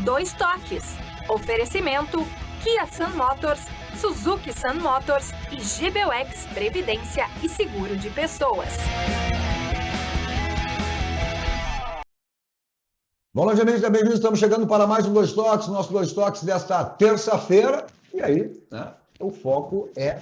Dois Toques. Oferecimento Kia Sun Motors, Suzuki Sun Motors e GBUX Previdência e Seguro de Pessoas. Boa noite, amigos, bem-vindos. Estamos chegando para mais um Dois Toques, nosso Dois Toques desta terça-feira. E aí, né, o foco é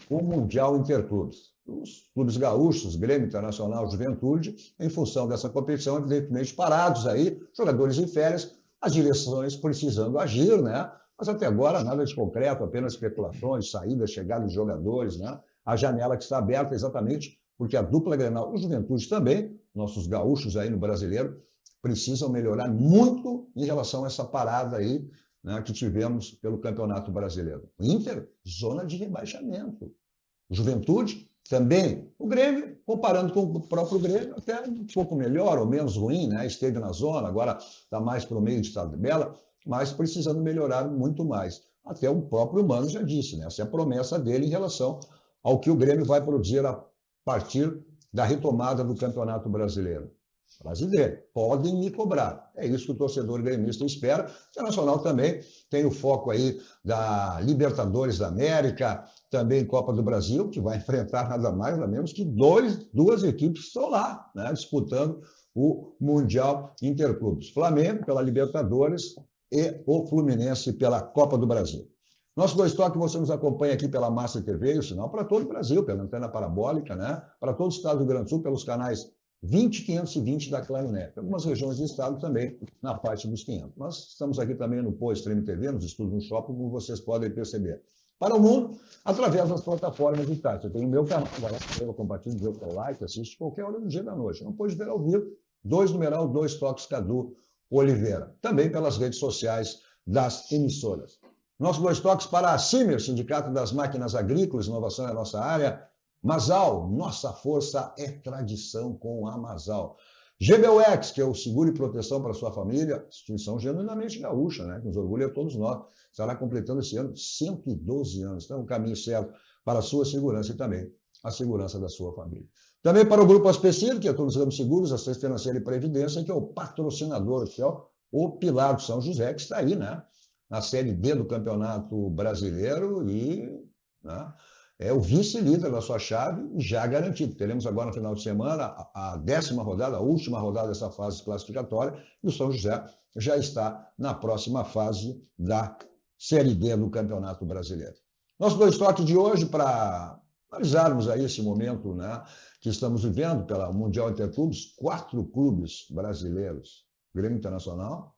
o Mundial Interclubes. Os clubes gaúchos, Grêmio, Internacional, Juventude, em função dessa competição, evidentemente parados aí, jogadores em férias, as direções precisando agir, né? Mas até agora nada de concreto, apenas especulações, saídas, chegadas de jogadores, né? A janela que está aberta exatamente porque a dupla Grenal e o Juventude também, nossos gaúchos aí no Brasileiro, precisam melhorar muito em relação a essa parada aí, né, que tivemos pelo Campeonato Brasileiro. O Inter, zona de rebaixamento. Juventude, também. O Grêmio, comparando com o próprio Grêmio, até um pouco melhor ou menos ruim, né? Esteve na zona, agora está mais para o meio de tabela, mas precisando melhorar muito mais. Até o próprio Mano já disse, né? Essa é a promessa dele em relação ao que o Grêmio vai produzir a partir da retomada do Campeonato Brasileiro. Brasileiro, podem me cobrar. É isso que o torcedor gremista espera. O Internacional também tem o foco aí da Libertadores da América, também Copa do Brasil, que vai enfrentar nada mais, nada menos que duas equipes que estão lá, né, disputando o Mundial Interclubes. Flamengo pela Libertadores e o Fluminense pela Copa do Brasil. Nosso Dois Toques você nos acompanha aqui pela Master TV, o sinal para todo o Brasil, pela antena parabólica, né? Para todo o estado do Rio Grande do Sul, pelos canais 20, 520 da Claro Net. Algumas regiões do estado também na parte dos 500. Nós estamos aqui também no Pô Stream TV, nos estudos no shopping, como vocês podem perceber. Para o mundo, através das plataformas digitais. Eu tenho o meu canal, vai lá, compartilha, dê o seu like, assiste qualquer hora do dia da noite. Não pode ver ao vivo, 2 Toques Cadu Oliveira. Também pelas redes sociais das emissoras. Nosso Dois Toques para a CIMER, Sindicato das Máquinas Agrícolas, inovação é a nossa área. Masal, nossa força é tradição com a Masal. GBUX, que é o seguro e proteção para a sua família, instituição genuinamente gaúcha, né? Que nos orgulha a todos nós. Estará completando esse ano 112 anos. Então, o caminho certo para a sua segurança e também a segurança da sua família. Também para o Grupo Aspecir, que é todos os ramos seguros, assistência financeira e previdência, que é o patrocinador oficial, o Pilar do São José, que está aí, né? Na Série D do Campeonato Brasileiro e, né, é o vice-líder da sua chave já garantido. Teremos agora no final de semana a 10ª rodada, a última rodada dessa fase classificatória, e o São José já está na próxima fase da Série D do Campeonato Brasileiro. Nosso Dois Toques de hoje, para analisarmos aí esse momento, né, que estamos vivendo pela Mundial Interclubes, 4 clubes brasileiros. Grêmio Internacional,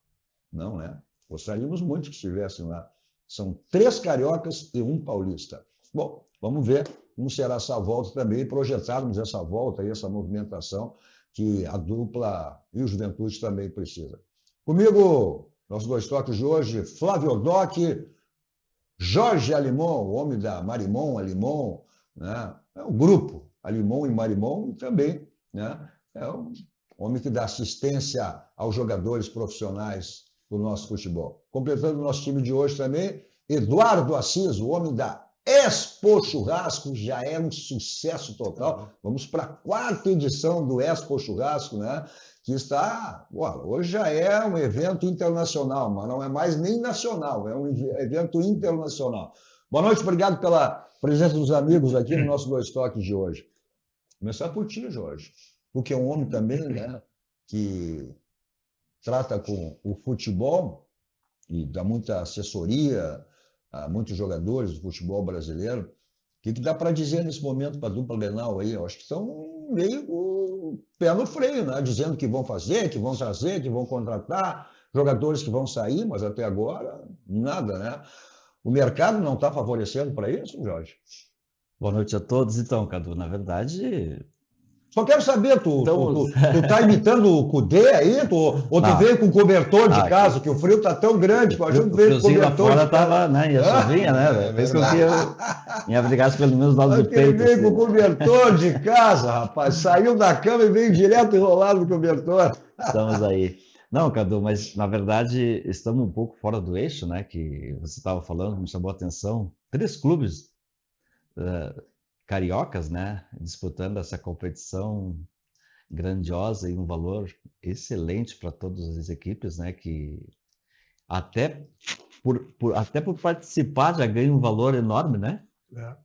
não, né? Gostaríamos muito que estivessem lá. São 3 cariocas e 1 paulista. Bom, vamos ver como será essa volta também, projetarmos essa volta e essa movimentação que a dupla e o Juventude também precisa. Comigo, nossos Dois Toques de hoje, Flávio Doc, Jorge Alimon, o homem da Marimon, Alimon, né? É um grupo, Alimon e Marimon, e também, né, é um homem que dá assistência aos jogadores profissionais do nosso futebol. Completando o nosso time de hoje também, Eduardo Assis, o homem da Expo Churrasco, já é um sucesso total. Vamos para a 4ª edição do Expo Churrasco, né? Que está, hoje já é um evento internacional, mas não é mais nem nacional, é um evento internacional. Boa noite, obrigado pela presença dos amigos aqui no nosso Dois Toques de hoje. Começar por ti, Jorge, porque é um homem também, né, que trata com o futebol e dá muita assessoria a muitos jogadores do futebol brasileiro. O que dá para dizer nesse momento para a dupla Grenal aí? Eu acho que estão meio o pé no freio, né? Dizendo que vão fazer, que vão trazer, que vão contratar, jogadores que vão sair, mas até agora nada, né? O mercado não está favorecendo para isso, Jorge? Boa noite a todos. Então, Cadu, na verdade... Só quero saber, tu tá imitando o Cudê aí? Ou tu veio com cobertor de casa, que o frio tá tão grande, que a gente veio com cobertor lá fora tava, né, e a chuvinha, né? Fez com que eu me abrigasse pelo menos do lado do peito. Ele veio com cobertor de casa, rapaz. Saiu da cama e veio direto enrolado no cobertor. Estamos aí. Não, Cadu, mas na verdade estamos um pouco fora do eixo, né? Que você estava falando, me chamou a atenção. 3 clubes cariocas, né, disputando essa competição grandiosa e um valor excelente para todas as equipes, né, que até até por participar já ganha um valor enorme, né?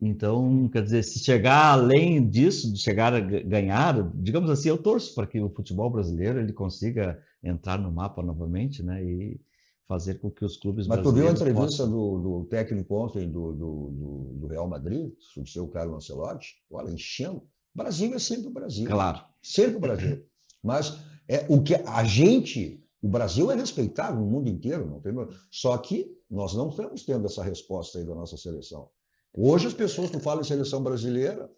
Então, quer dizer, se chegar além disso, de chegar a ganhar, digamos assim, eu torço para que o futebol brasileiro ele consiga entrar no mapa novamente, né? E fazer com que os clubes Mas tu viu a brasileiros entrevista possam... do técnico ontem do Real Madrid, o seu Carlo Ancelotti? Olha, enchendo. Brasil é sempre o Brasil. Claro. Sempre o Brasil. Mas o que o Brasil é respeitado no mundo inteiro, não tem... Só que nós não estamos tendo essa resposta aí da nossa seleção. Hoje as pessoas que falam em seleção brasileira,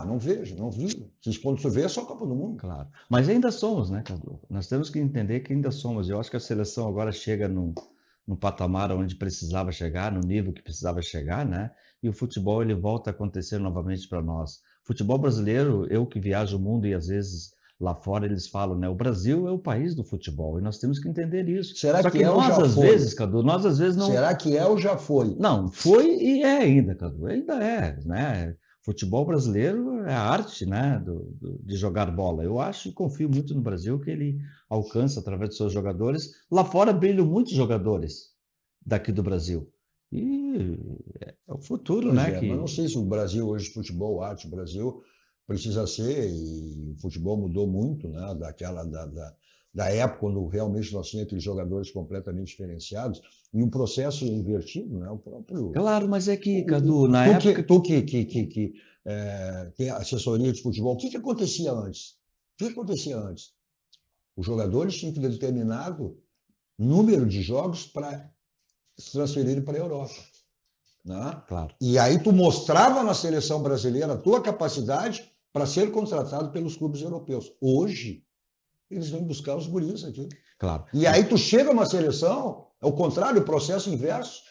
não vejo, não vi. Quando você vê é só a Copa do Mundo. Claro. Mas ainda somos, né, Cadu? Nós temos que entender que ainda somos. Eu acho que a seleção agora chega no patamar onde precisava chegar, no nível que precisava chegar, né? E o futebol ele volta a acontecer novamente para nós. Futebol brasileiro, eu que viajo o mundo e às vezes lá fora eles falam, né? O Brasil é o país do futebol e nós temos que entender isso. Será Só que que é ou nós já às foi? vezes, Cadu, nós às vezes não. Será que é ou já foi? Não, foi e é ainda, Cadu. Ainda é, né? Futebol brasileiro é a arte, né, de jogar bola. Eu acho e confio muito no Brasil que ele alcança através de seus jogadores. Lá fora brilham muitos jogadores daqui do Brasil. E é o futuro, Pois né? é, mas não sei se o Brasil hoje, futebol, arte, o Brasil precisa ser, e o futebol mudou muito, né, da época quando realmente nós tínhamos aqueles jogadores completamente diferenciados, e um processo invertido, né, o próprio... Claro, mas é que, Cadu, na Tu época. tu que tem assessoria de futebol, o que acontecia antes? O que acontecia antes? Os jogadores tinham que ter determinado número de jogos para se transferirem para a Europa. Né? Claro. E aí tu mostrava na seleção brasileira a tua capacidade para ser contratado pelos clubes europeus. Hoje, eles vêm buscar os guris aqui. Claro. E aí tu chega numa seleção, é o contrário, o processo inverso.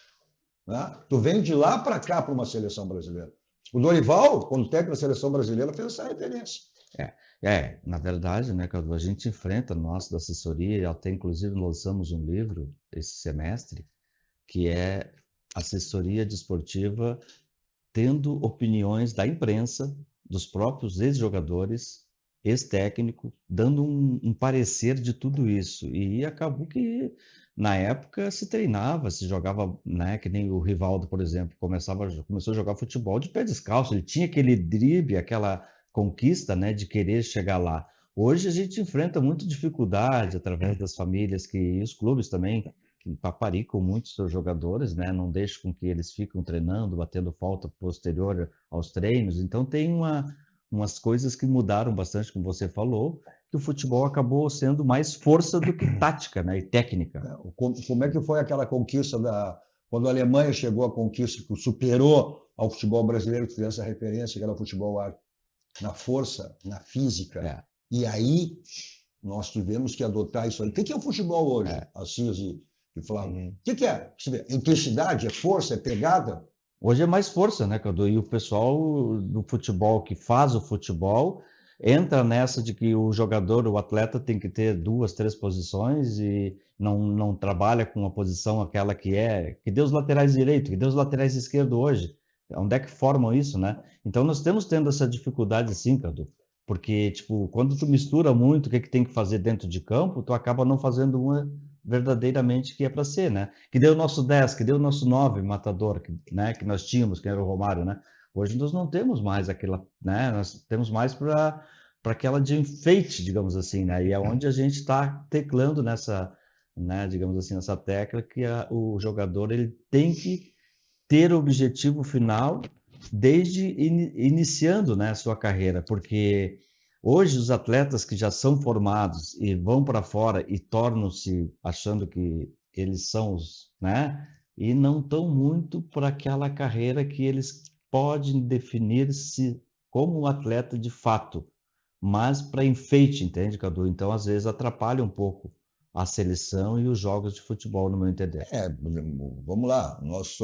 Né? Tu vem de lá para cá para uma seleção brasileira. O Dorival, quando técnico da seleção brasileira, fez essa referência. Na verdade, né, Cadu, a gente enfrenta, nós da assessoria, até inclusive lançamos um livro esse semestre, que é assessoria desportiva tendo opiniões da imprensa, dos próprios ex-jogadores, ex-técnico, dando um parecer de tudo isso. E acabou que, na época, se treinava, se jogava, né, que nem o Rivaldo, por exemplo, começou a jogar futebol de pé descalço, ele tinha aquele drible, aquela conquista, né, de querer chegar lá. Hoje a gente enfrenta muita dificuldade através das famílias e os clubes também que paparicam muito seus jogadores, né? Não deixam com que eles fiquem treinando, batendo falta posterior aos treinos. Então tem umas coisas que mudaram bastante, como você falou, que o futebol acabou sendo mais força do que tática, né? E técnica. Como é que foi aquela conquista quando a Alemanha chegou à conquista que superou ao futebol brasileiro, que fez essa referência, que era o futebol na força, na física. E aí nós tivemos que adotar isso aí. O que é o futebol hoje? Assis e Flávio. O que é? Intensidade? É força? É pegada? Hoje é mais força, né, Cadu? E o pessoal do futebol que faz o futebol entra nessa de que o jogador, o atleta tem que ter 2, 3 posições e não trabalha com a posição aquela que deu os laterais direito, que deu os laterais esquerdo hoje. Onde é que formam isso, né? Então nós temos tendo essa dificuldade sim, Cadu. Porque, tipo, quando tu mistura muito o que tem que fazer dentro de campo, tu acaba não fazendo uma verdadeiramente que é para ser, né? Que deu o nosso 10, que deu o nosso 9 matador, né? Que nós tínhamos, que era o Romário, né? Hoje nós não temos mais aquela, né? Nós temos mais para aquela de enfeite, digamos assim, né? E é onde a gente está teclando nessa, né? Digamos assim, nessa tecla que o jogador ele tem que ter o objetivo final desde iniciando, né, a sua carreira, porque hoje os atletas que já são formados e vão para fora e tornam-se achando que eles são os, né, e não estão muito para aquela carreira que eles podem definir-se como um atleta de fato, mas para enfeite, entende, Cadu? Então, às vezes, atrapalha um pouco a seleção e os jogos de futebol, no meu entender. Vamos lá, nós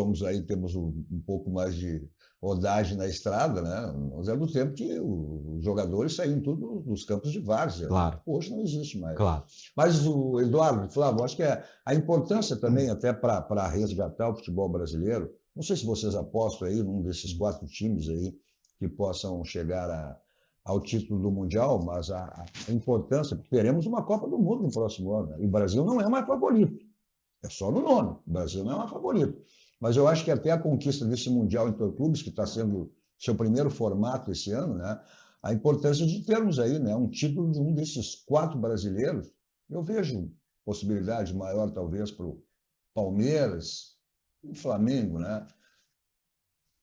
temos um pouco mais de rodagem na estrada, né? Nós é do tempo que os jogadores saíam tudo dos campos de várzea. Claro. Hoje não existe mais. Claro. Mas o Eduardo, Flávio, acho que a importância também até para resgatar o futebol brasileiro, não sei se vocês apostam aí num desses 4 times aí que possam chegar ao título do Mundial, mas a importância, teremos uma Copa do Mundo no próximo ano, né? E o Brasil não é mais favorito. É só no nome. O Brasil não é uma favorita. Mas eu acho que até a conquista desse Mundial Interclubes, que está sendo seu primeiro formato esse ano, né? A importância de termos aí, né, um título de um desses 4 brasileiros, eu vejo possibilidade maior, talvez, para o Palmeiras e Flamengo, né?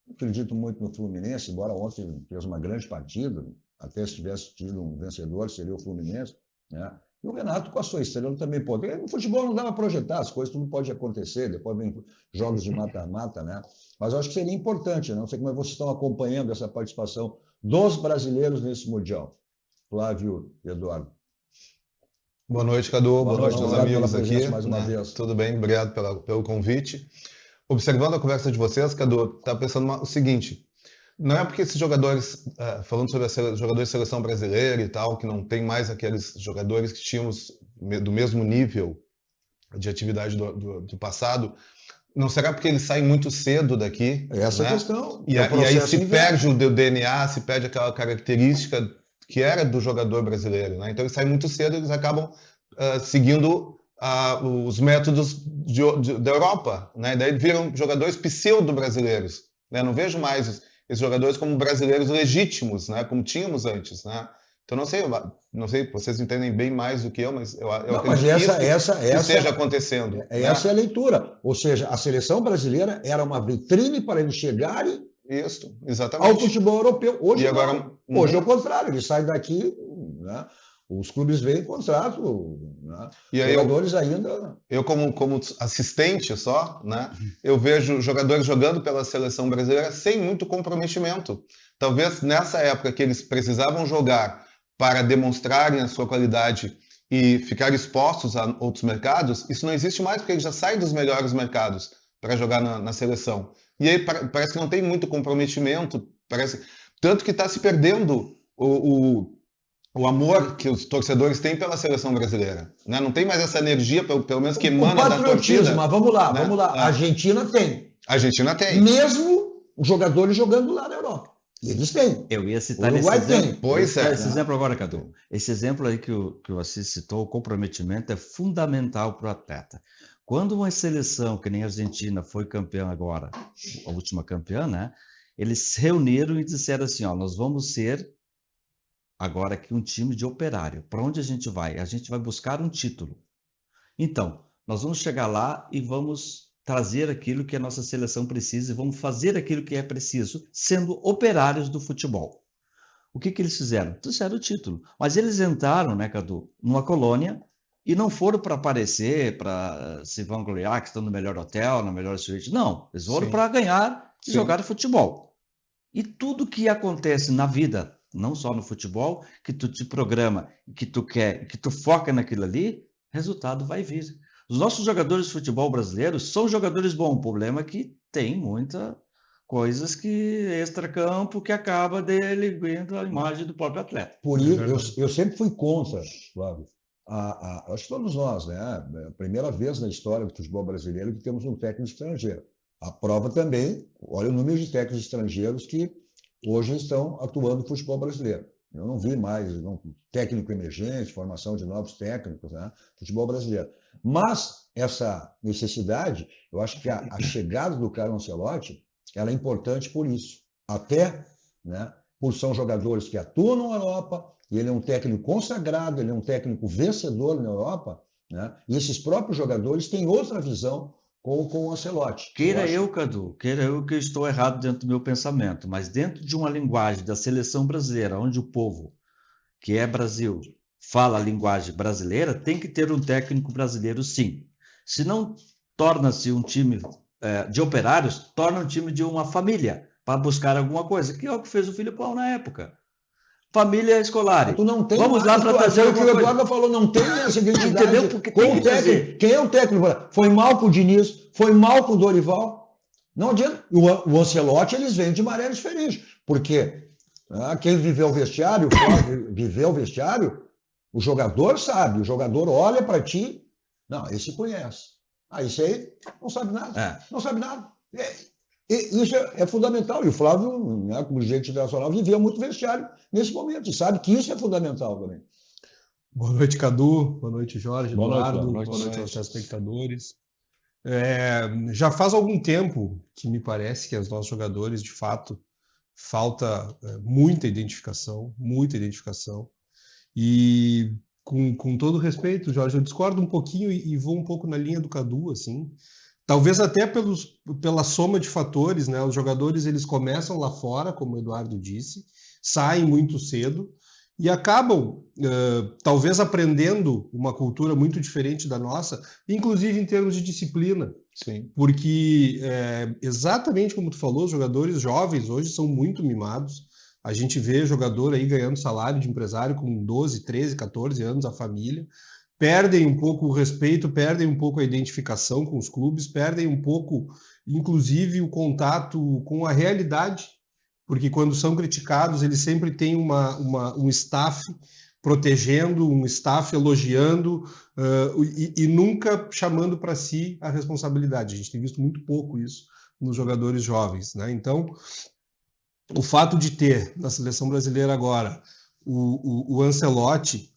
Acredito muito no Fluminense, embora ontem fez uma grande partida, até se tivesse tido um vencedor, seria o Fluminense, né? E o Renato, com a sua estrela, também pode. No futebol não dá para projetar, as coisas tudo pode acontecer, depois vem jogos de mata-mata, né? Mas eu acho que seria importante, né? Não sei como é que vocês estão acompanhando essa participação dos brasileiros nesse Mundial. Flávio e Eduardo. Boa noite, Cadu. Boa noite, meus amigos aqui. Mais uma vez. Tudo bem? Obrigado pelo convite. Observando a conversa de vocês, Cadu, está pensando o seguinte: não é porque esses jogadores, falando sobre jogadores de seleção brasileira e tal, que não tem mais aqueles jogadores que tínhamos do mesmo nível de atividade do passado, não será porque eles saem muito cedo daqui? Essa né? é a questão. E aí se perde o DNA, se perde aquela característica que era do jogador brasileiro, né? Então eles saem muito cedo, eles acabam seguindo os métodos da Europa, né? Daí viram jogadores pseudo-brasileiros, né? Não vejo mais esses jogadores como brasileiros legítimos, né? Como tínhamos antes, né? Então não sei, vocês entendem bem mais do que eu, mas eu acredito que isso esteja acontecendo. Essa é a leitura. Ou seja, a seleção brasileira era uma vitrine para eles chegarem isso, exatamente. ao futebol europeu. Hoje, agora, hoje é o contrário, eles saem daqui, né? Os clubes veem contrato, né? E aí jogadores ainda... Eu como assistente só, né? Eu vejo jogadores jogando pela seleção brasileira sem muito comprometimento. Talvez nessa época que eles precisavam jogar para demonstrarem a sua qualidade e ficar expostos a outros mercados, isso não existe mais, porque eles já saem dos melhores mercados para jogar na seleção. E aí parece que não tem muito comprometimento, tanto que está se perdendo o amor que os torcedores têm pela seleção brasileira, né? Não tem mais essa energia, pelo menos que emana da torcida. Mas vamos lá, né? A Argentina tem. A Argentina tem. Mesmo os jogadores jogando lá na Europa. Eles têm. Eu ia citar esse exemplo agora, Cadu. Esse exemplo aí que o Assis citou, o comprometimento é fundamental para o atleta. Quando uma seleção, que nem a Argentina, foi campeã agora, a última campeã, né? Eles se reuniram e disseram assim, ó, nós vamos ser agora aqui um time de operário. Para onde a gente vai? A gente vai buscar um título. Então, nós vamos chegar lá e vamos trazer aquilo que a nossa seleção precisa e vamos fazer aquilo que é preciso, sendo operários do futebol. O que eles fizeram? Trouxeram o título. Mas eles entraram, né, Cadu, numa colônia e não foram para aparecer, para se vangloriar que estão no melhor hotel, na melhor suíte. Não, eles foram para ganhar e jogar futebol. E tudo que acontece na vida, não só no futebol, que tu te programa, que tu quer, que tu foca naquilo ali, resultado vai vir. Os nossos jogadores de futebol brasileiros são jogadores bons. O problema é que tem muitas coisas que extracampo que acaba delinquindo a imagem do próprio atleta. Por isso, eu sempre fui contra, Flávio. Acho que todos nós, né? É a primeira vez na história do futebol brasileiro que temos um técnico estrangeiro. A prova também, olha o número de técnicos estrangeiros que hoje estão atuando no futebol brasileiro. Eu não vi mais técnico emergente, formação de novos técnicos, né? Futebol brasileiro. Mas essa necessidade, eu acho que a chegada do Carlo Ancelotti, ela é importante por isso. Até, né, por são jogadores que atuam na Europa, e ele é um técnico consagrado, ele é um técnico vencedor na Europa, né? E esses próprios jogadores têm outra visão com o Ancelotti. Cadu, queira eu que eu estou errado dentro do meu pensamento, mas dentro de uma linguagem da seleção brasileira, onde o povo, que é Brasil, fala a linguagem brasileira, tem que ter um técnico brasileiro, sim. Se não torna-se um time de operários, torna um time de uma família, para buscar alguma coisa, que é o que fez o Filipão na época. Família escolar. Vamos lá para trazer o que o Eduardo falou, não tem essa identidade. Entendeu? Porque com o técnico. Quem é o técnico? Foi mal com o Diniz, foi mal com o Dorival. Não adianta. O Ancelotti, eles vêm de maneira diferente. Porque quem viveu o vestiário, o jogador sabe, o jogador olha para ti, não, esse conhece. Esse aí não sabe nada. Não sabe nada. Isso é fundamental. E o Flávio, né, como dirigente internacional, vivia muito vestiário nesse momento. E sabe que isso é fundamental também. Boa noite, Cadu. Boa noite, Jorge, Boa Eduardo. noite Boa noite aos telespectadores. Já faz algum tempo que me parece que os nossos jogadores, de fato, falta muita identificação, e com todo respeito, Jorge, eu discordo um pouquinho e vou um pouco na linha do Cadu, assim, talvez até pela soma de fatores, né? Os jogadores eles começam lá fora, como o Eduardo disse, saem muito cedo e acabam, talvez, aprendendo uma cultura muito diferente da nossa, inclusive em termos de disciplina. Sim. Porque, exatamente como tu falou, os jogadores jovens hoje são muito mimados. A gente vê jogador aí ganhando salário de empresário com 12, 13, 14 anos, a família. Perdem um pouco o respeito, perdem um pouco a identificação com os clubes, perdem um pouco, inclusive, o contato com a realidade, porque quando são criticados, eles sempre têm um staff protegendo, um staff elogiando e nunca chamando para si a responsabilidade. A gente tem visto muito pouco isso nos jogadores jovens, né? Então, o fato de ter na seleção brasileira agora o Ancelotti,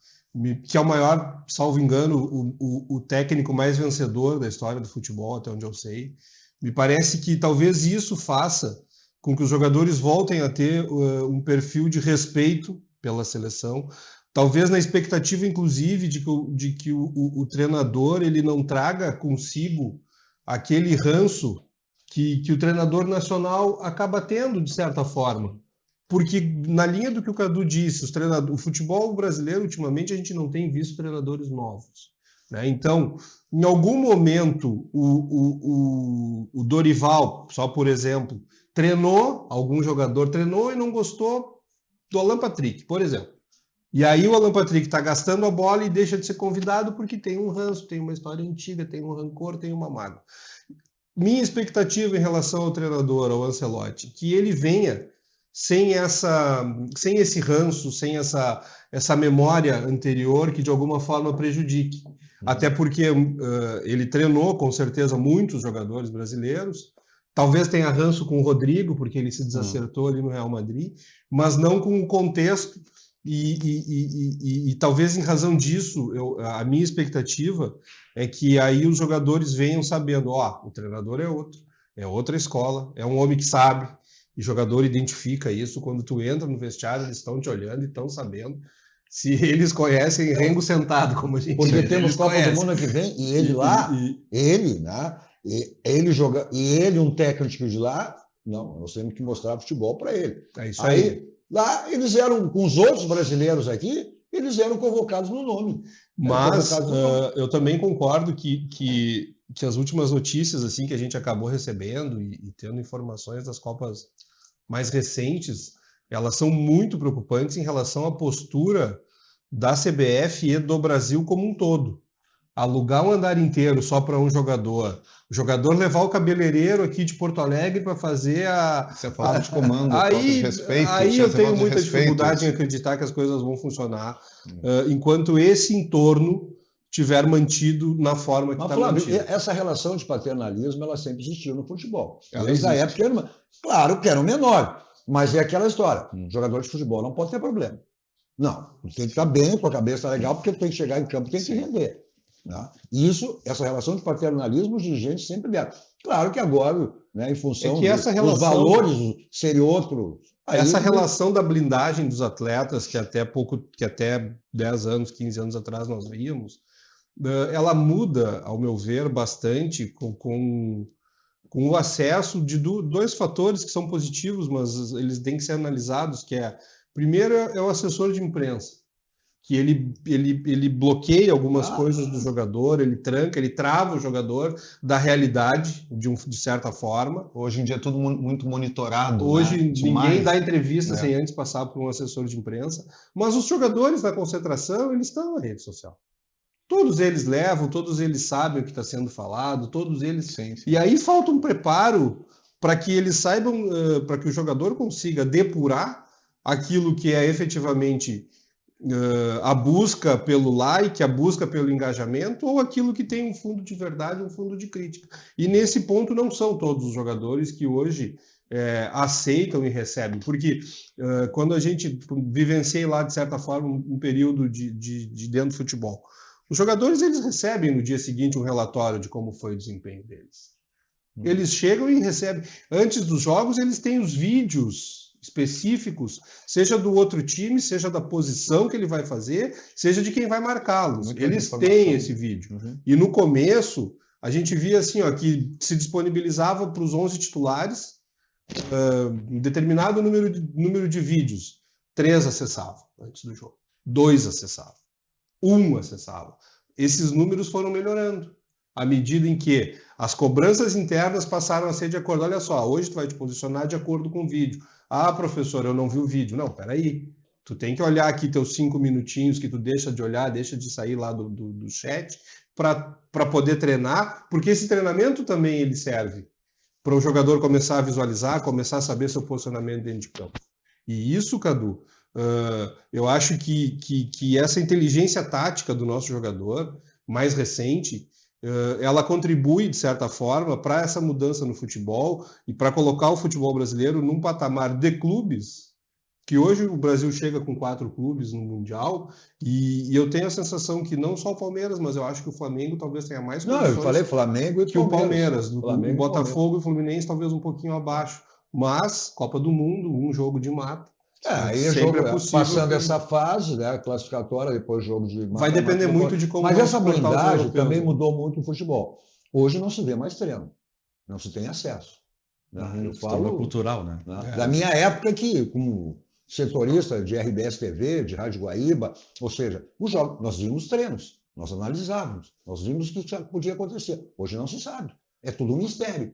que é o maior, salvo engano, o técnico mais vencedor da história do futebol, até onde eu sei, me parece que talvez isso faça com que os jogadores voltem a ter um perfil de respeito pela seleção, talvez na expectativa, inclusive, de que o treinador ele não traga consigo aquele ranço que o treinador nacional acaba tendo, de certa forma. Porque, na linha do que o Cadu disse, o futebol brasileiro, ultimamente, a gente não tem visto treinadores novos, né? Então, em algum momento, o Dorival, só por exemplo, algum jogador treinou e não gostou do Alan Patrick, por exemplo. E aí o Alan Patrick está gastando a bola e deixa de ser convidado porque tem um ranço, tem uma história antiga, tem um rancor, tem uma mágoa. Minha expectativa em relação ao treinador, ao Ancelotti, que ele venha sem esse ranço, sem essa memória anterior que de alguma forma prejudique. Até porque ele treinou, com certeza, muitos jogadores brasileiros. Talvez tenha ranço com o Rodrigo, porque ele se desacertou ali no Real Madrid, mas não com o contexto. E talvez em razão disso, a minha expectativa é que aí os jogadores venham sabendo, o treinador é outra escola, é um homem que sabe, e o jogador identifica isso. Quando tu entra no vestiário, eles estão te olhando e estão sabendo. Se eles conhecem Rengo sentado, como a gente Porque diz, temos Copa conhecem. do Mundo que vem, e ele lá, ele, né? Ele joga, e ele, um técnico de lá, não, nós temos que mostrar futebol para ele. É isso aí. Lá, eles eram, com os outros brasileiros aqui, eles eram convocados no nome. Mas eu também concordo que as últimas notícias assim que a gente acabou recebendo e tendo informações das Copas mais recentes, elas são muito preocupantes em relação à postura da CBF e do Brasil como um todo. Alugar um andar inteiro só para um jogador, o jogador levar o cabeleireiro aqui de Porto Alegre para fazer Isso é falta de comando, falta de respeito. Aí eu tenho muita dificuldade em acreditar que as coisas vão funcionar enquanto esse entorno tiver mantido na forma que está mantido. Essa relação de paternalismo, ela sempre existiu no futebol. Desde a época, claro que era o menor, mas é aquela história. Jogador de futebol não pode ter problema. Não, tem que estar bem, com a cabeça legal, porque tem que chegar em campo, tem que render. Né? Essa relação de paternalismo, os dirigentes sempre deram. Claro que agora, né, em função dos valores serem outros. Essa relação da blindagem dos atletas, que até 10 anos, 15 anos atrás nós víamos, ela muda, ao meu ver, bastante com o acesso de dois fatores que são positivos, mas eles têm que ser analisados, que primeiro é o assessor de imprensa, que ele bloqueia algumas coisas do jogador, ele tranca, ele trava o jogador da realidade, de certa forma. Hoje em dia é tudo muito monitorado. Hoje né? ninguém dá entrevista sem antes passar por um assessor de imprensa, mas os jogadores na concentração, eles estão na rede social. Todos eles levam, todos eles sabem o que está sendo falado, todos eles... Sim. E aí falta um preparo para que eles saibam, para que o jogador consiga depurar aquilo que é efetivamente... a busca pelo like, a busca pelo engajamento, ou aquilo que tem um fundo de verdade, um fundo de crítica. E nesse ponto não são todos os jogadores que hoje aceitam e recebem, porque quando a gente vivenciei lá, de certa forma, um período de dentro do futebol, Os jogadores, eles recebem no dia seguinte um relatório de como foi o desempenho deles. Eles chegam e recebem. Antes dos jogos, eles têm os vídeos específicos, seja do outro time, seja da posição que ele vai fazer, seja de quem vai marcá-los. Eles têm esse vídeo. E no começo, a gente via assim, ó, que se disponibilizava para os 11 titulares um determinado número de vídeos. 3 acessavam antes do jogo. 2 acessavam. 1 acessava. Esses números foram melhorando à medida em que as cobranças internas passaram a ser de acordo. Olha só, hoje tu vai te posicionar de acordo com o vídeo. Ah, professor, eu não vi o vídeo. Não, peraí. Tu tem que olhar aqui teus 5 minutinhos que tu deixa de olhar, deixa de sair lá do chat para poder treinar, porque esse treinamento também ele serve para o jogador começar a visualizar, começar a saber seu posicionamento dentro de campo. E isso, Cadu, eu acho que essa inteligência tática do nosso jogador, mais recente, ela contribui, de certa forma, para essa mudança no futebol e para colocar o futebol brasileiro num patamar de clubes, que hoje o Brasil chega com 4 clubes no Mundial, e eu tenho a sensação que não só o Palmeiras, mas eu acho que o Flamengo talvez tenha mais condições. Não, eu falei Flamengo e que o Palmeiras. Flamengo, o Botafogo e o Fluminense talvez um pouquinho abaixo. Mas, Copa do Mundo, um jogo de mata. Aí sempre é possível. Passando essa fase, né, classificatória, depois jogo de mata. Vai depender muito de como. Mas essa blindagem também mudou muito o futebol. Hoje não se vê mais treino, não se tem acesso. Né? Eu falo cultural, né? Da minha época que, como setorista de RBS TV, de Rádio Guaíba, ou seja, os jogos, nós vimos treinos, nós analisávamos, nós vimos o que podia acontecer. Hoje não se sabe, é tudo um mistério.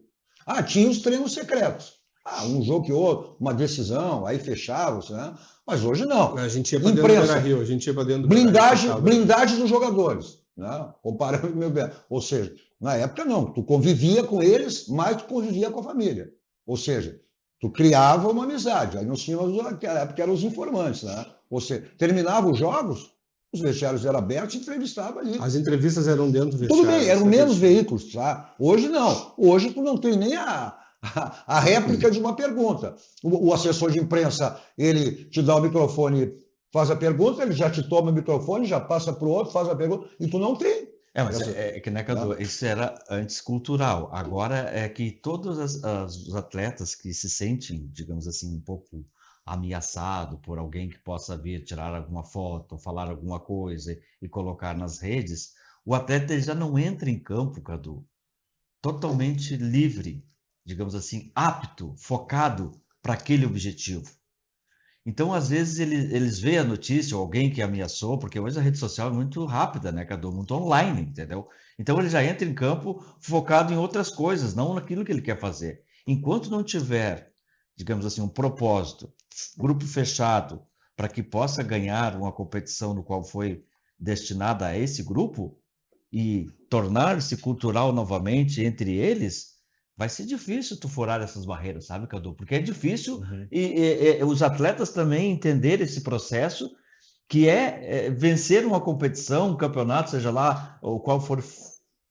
Tinha os treinos secretos. Um jogo que outro, uma decisão, aí fechava-se, né? Mas hoje não. A gente ia para dentro do Beira-Rio, a gente ia para dentro do blindagem dos jogadores, né? Comparando com o meu bem. Ou seja, na época não, tu convivia com eles, mas tu convivia com a família. Ou seja, tu criava uma amizade. Aí nós tínhamos, naquela época, eram os informantes, né? Ou seja, terminava os jogos, os vestiários eram abertos e entrevistava ali. As entrevistas eram dentro do vestiário. Tudo bem, eram menos veículos, tá? Hoje não. Hoje tu não tem nem a réplica de uma pergunta. O assessor de imprensa, ele te dá o microfone, faz a pergunta, ele já te toma o microfone, já passa para o outro, faz a pergunta, e tu não tem. Mas é que, né, Cadu, isso era antes cultural. Agora é que todos os atletas que se sentem, digamos assim, um pouco ameaçado por alguém que possa vir tirar alguma foto, falar alguma coisa e colocar nas redes, o atleta já não entra em campo, Cadu, totalmente livre, digamos assim, apto, focado para aquele objetivo. Então, às vezes, eles veem a notícia ou alguém que ameaçou, porque hoje a rede social é muito rápida, né, Cadu? Muito online, entendeu? Então, ele já entra em campo focado em outras coisas, não naquilo que ele quer fazer. Enquanto não tiver, digamos assim, um propósito, grupo fechado, para que possa ganhar uma competição no qual foi destinada a esse grupo e tornar-se cultural novamente entre eles, vai ser difícil tu furar essas barreiras, sabe, Cadu? Porque é difícil e os atletas também entenderem esse processo que é vencer uma competição, um campeonato, seja lá o qual for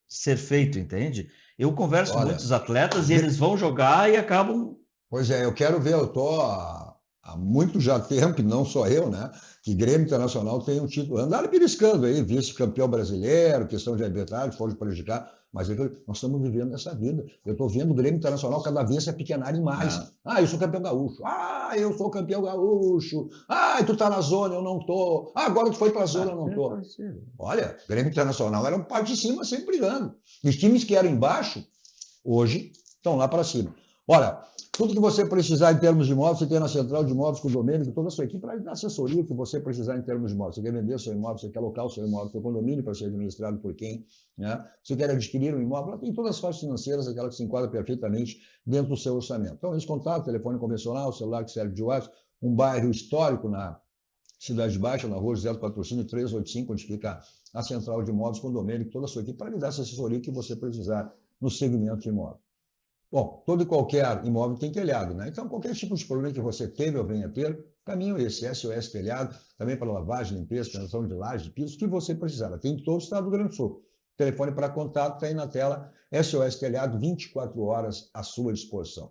ser feito, entende? Eu converso com muitos atletas e eles vão jogar e acabam... Pois é, eu quero ver, eu estou há muito já tempo, não só eu, né? Que Grêmio Internacional tem um título, andaram beliscando aí, vice-campeão brasileiro, questão de arbitragem, pode prejudicar, mas nós estamos vivendo essa vida. Eu estou vendo o Grêmio Internacional cada vez se apequenarem mais. Eu sou campeão gaúcho. Eu sou campeão gaúcho. Tu tá na zona, eu não tô. Agora tu foi para a zona, eu não tô. Olha, o Grêmio Internacional era um parte de cima sempre brigando. Os times que eram embaixo, hoje, estão lá para cima. Olha, tudo que você precisar em termos de imóveis, você tem na Central de Imóveis com o Domênico, toda a sua equipe, para dar assessoria que você precisar em termos de imóveis. Você quer vender seu imóvel, você quer alocar o seu imóvel, seu condomínio para ser administrado por quem, né? Você quer adquirir um imóvel, tem todas as faixas financeiras, aquela que se enquadra perfeitamente dentro do seu orçamento. Então, esse contato, telefone convencional, celular que serve de WhatsApp, um bairro histórico na Cidade Baixa, na rua José do Patrocínio 385, onde fica a Central de Imóveis com o Domênico, toda a sua equipe, para lhe dar essa assessoria que você precisar no segmento de imóvel. Bom, todo e qualquer imóvel tem telhado, né? Então, qualquer tipo de problema que você teve ou venha ter, caminho esse, SOS Telhado, também para lavagem, limpeza, manutenção de laje, de piso, o que você precisar. Tem em todo o estado do Rio Grande do Sul. O telefone para contato está aí na tela, SOS Telhado, 24 horas à sua disposição.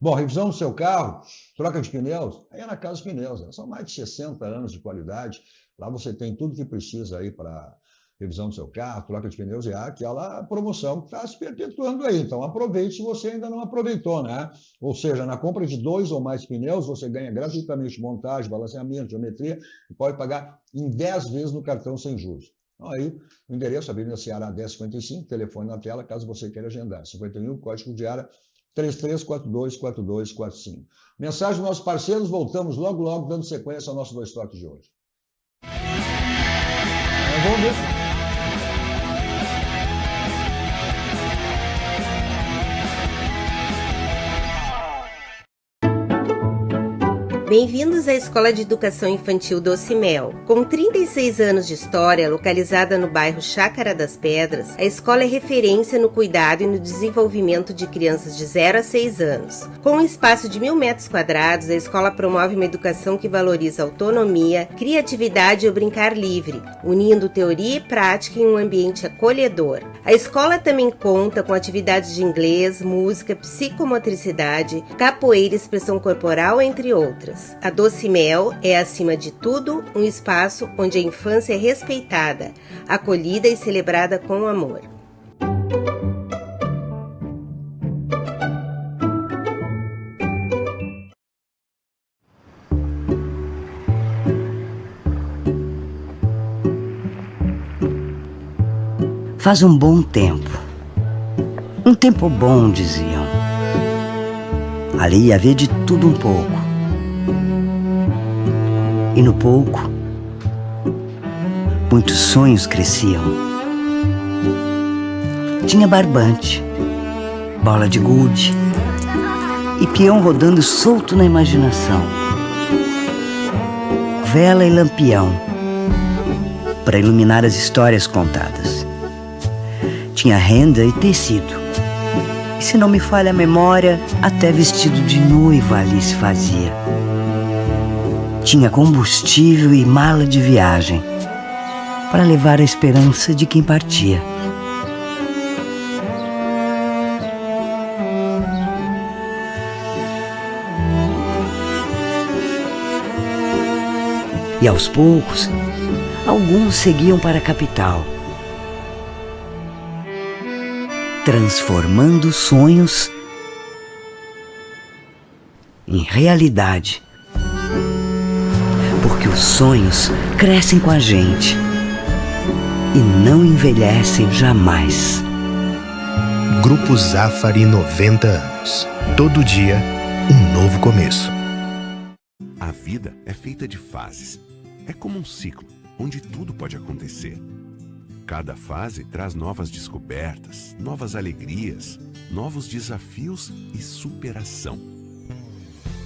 Bom, revisão do seu carro, troca de pneus, aí é na Casa Pneus, né? São mais de 60 anos de qualidade. Lá você tem tudo que precisa aí para revisão do seu carro, troca de pneus, é aquela promoção que está se perpetuando aí. Então, aproveite se você ainda não aproveitou, né? Ou seja, na compra de 2 ou mais pneus, você ganha gratuitamente montagem, balanceamento, geometria, e pode pagar em 10 vezes no cartão sem juros. Então, aí, o endereço, Avenida Ceará 1055, telefone na tela, caso você queira agendar. 51, código de área 33424245. Mensagem dos nossos parceiros, voltamos logo, logo, dando sequência ao nosso Dois Toques de hoje. Vamos ver. Bem-vindos à Escola de Educação Infantil Doce Mel. Com 36 anos de história, localizada no bairro Chácara das Pedras, a escola é referência no cuidado e no desenvolvimento de crianças de 0 a 6 anos. Com um espaço de 1.000 metros quadrados, a escola promove uma educação que valoriza a autonomia, criatividade e o brincar livre, unindo teoria e prática em um ambiente acolhedor. A escola também conta com atividades de inglês, música, psicomotricidade, capoeira e expressão corporal, entre outras. A Doce Mel é, acima de tudo, um espaço onde a infância é respeitada, acolhida e celebrada com amor. Faz um bom tempo. Um tempo bom, diziam. Ali havia de tudo um pouco. E no pouco, muitos sonhos cresciam. Tinha barbante, bola de gude e peão rodando solto na imaginação. Vela e lampião para iluminar as histórias contadas. Tinha renda e tecido. E se não me falha a memória, até vestido de noiva ali se fazia. Tinha combustível e mala de viagem para levar a esperança de quem partia. E aos poucos, alguns seguiam para a capital, transformando sonhos em realidade. Porque os sonhos crescem com a gente e não envelhecem jamais. Grupo Zafari, 90 anos. Todo dia, um novo começo. A vida é feita de fases. É como um ciclo, onde tudo pode acontecer. Cada fase traz novas descobertas, novas alegrias, novos desafios e superação.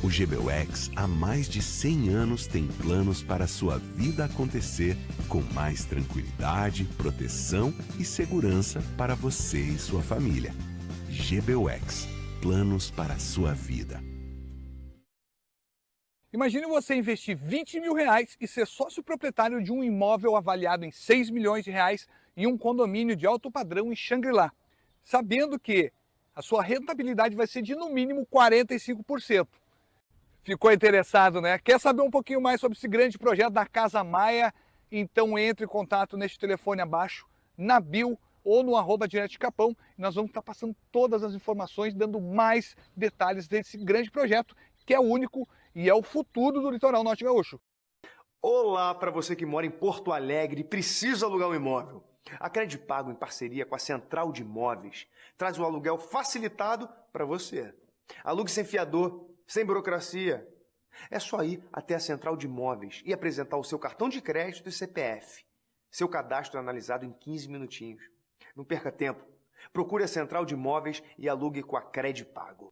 O GBUX há mais de 100 anos tem planos para a sua vida acontecer com mais tranquilidade, proteção e segurança para você e sua família. GBUX, planos para a sua vida. Imagine você investir R$20 mil e ser sócio proprietário de um imóvel avaliado em R$6 milhões em um condomínio de alto padrão em Xangri-Lá, sabendo que a sua rentabilidade vai ser de no mínimo 45%. Ficou interessado, né? Quer saber um pouquinho mais sobre esse grande projeto da Casa Maia? Então entre em contato neste telefone abaixo, na bio ou no @direto-de-capão. Nós vamos estar passando todas as informações, dando mais detalhes desse grande projeto, que é único e é o futuro do litoral norte gaúcho. Olá para você que mora em Porto Alegre e precisa alugar um imóvel. A Credipago, em parceria com a Central de Imóveis, traz o aluguel facilitado para você. Alugue sem fiador, sem burocracia. É só ir até a Central de Imóveis e apresentar o seu cartão de crédito e CPF. Seu cadastro é analisado em 15 minutinhos. Não perca tempo. Procure a Central de Imóveis e alugue com a Credipago.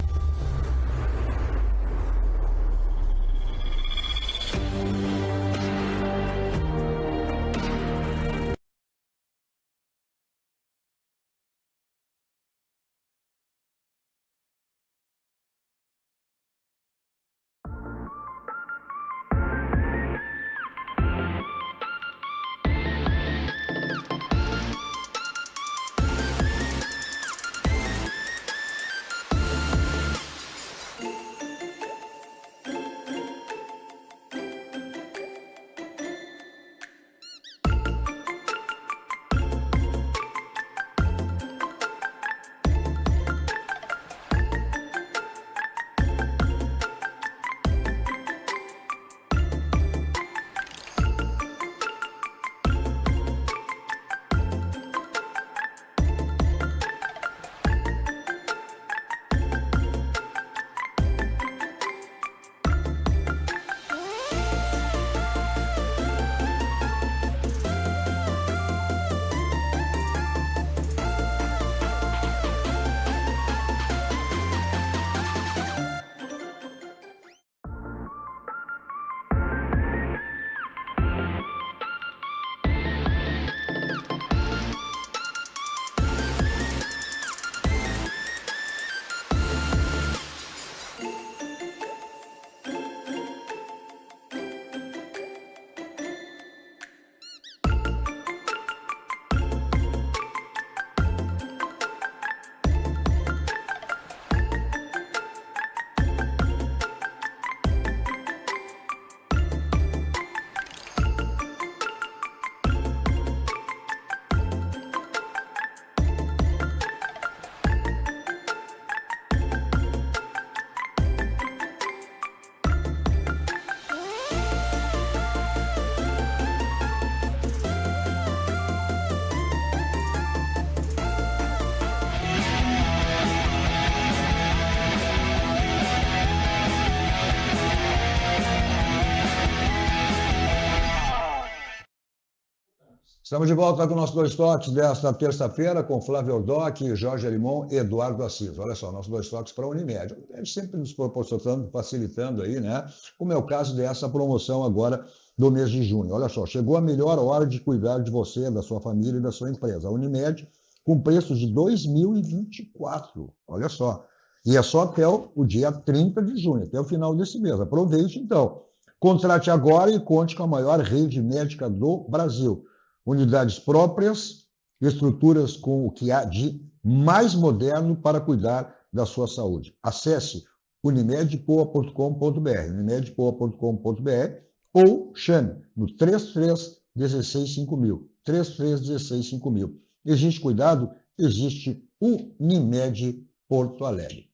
Estamos de volta com o nosso Dois Toques desta terça-feira, com Flávio Aldoc, Jorge Alimon e Eduardo Assis. Olha só, nosso Dois Toques para a Unimed. A Unimed sempre nos proporcionando, facilitando aí, né? Como é o caso dessa promoção agora do mês de junho. Olha só, chegou a melhor hora de cuidar de você, da sua família e da sua empresa. A Unimed, com preços de 2024. Olha só. E é só até o dia 30 de junho, até o final desse mês. Aproveite, então. Contrate agora e conte com a maior rede médica do Brasil. Unidades próprias, estruturas com o que há de mais moderno para cuidar da sua saúde. Acesse unimedpoa.com.br, unimedpoa.com.br ou chame no 33165000, 33165000. Existe cuidado, existe Unimed Porto Alegre.